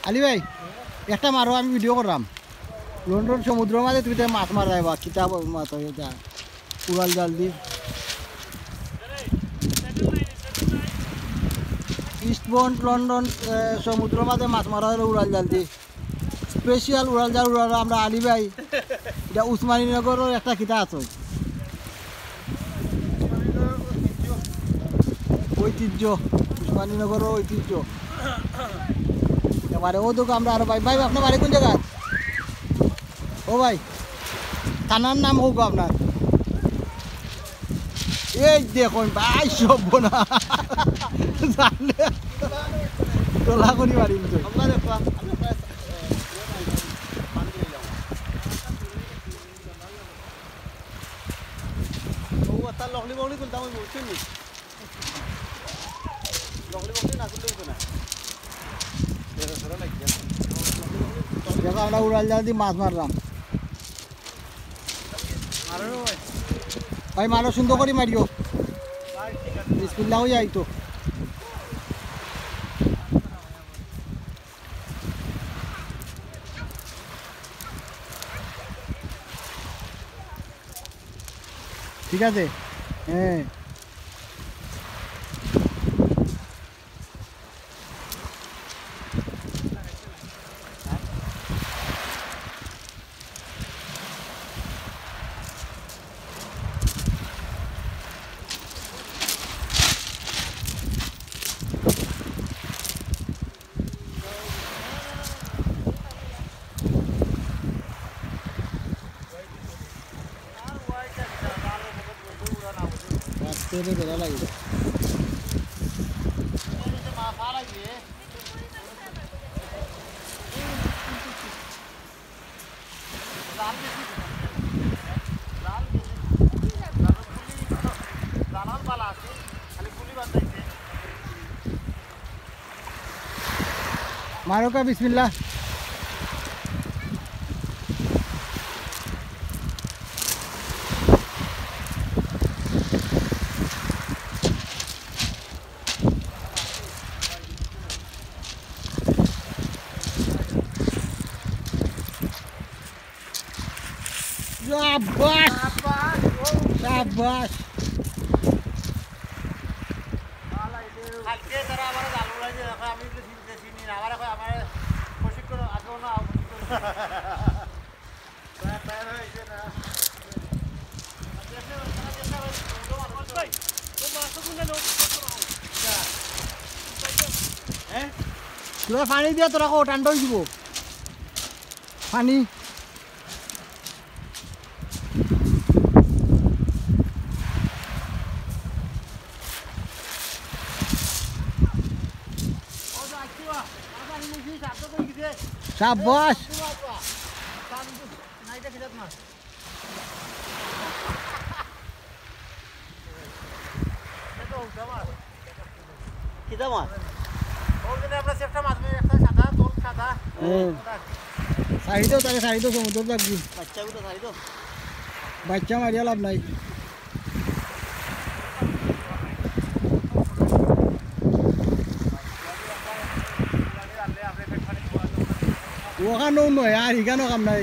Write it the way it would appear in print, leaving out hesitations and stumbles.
আলি ভাই একটা মারো আমি ভিডিও করলাম লন্ডন সমুদ্র মাঝে তুই মাছ মারা যাবা কিতাব মাছ উড়াল জাল দি ইস্টবন্ড লন্ডন সমুদ্র মাঝে মাছ মারা হলো উড়াল জাল দি স্পেশাল উড়াল জাল উড়াল আমরা আলি ভাই এটা উসমানীনগরের একটা কিতা আছে ঐতিহ্য উসমানীনগরের ঐতিহ্য এবারে ও দোকান আমরা আরো ভাই ভাই আপনার বাড়ি কোন জায়গায় ও ভাই থানার নাম হোক আপনার এই দেখুন ভাই সব না জানলে তোলা করি বাড়ি আমরা উড়াল জাল দিয়ে মাছ মারলাম ভাই মারো সুন্দর করে মারিও বিসমিল্লাহ হয়ে যাইতো ঠিক আছে হ্যাঁ तेरे बेला लगे मारो का बिस्मिल्लाह शाबाश शाबाश কালকে তারা আমারে জাল উড়াই দিয়ে রাখা আমি তো চিনি না আমারে কই আমারে প্রশিক্ষণ আগেও না তৈরি হইছে না তোরা পানি দিয়ে তোরা কো ঠান্ডা হয়ে যাব পানি शाबाश समुद्र লাগবে বাচ্চা মারিয়া লাভ নাই ওখানেও নয় আর এখানেও কাম নাই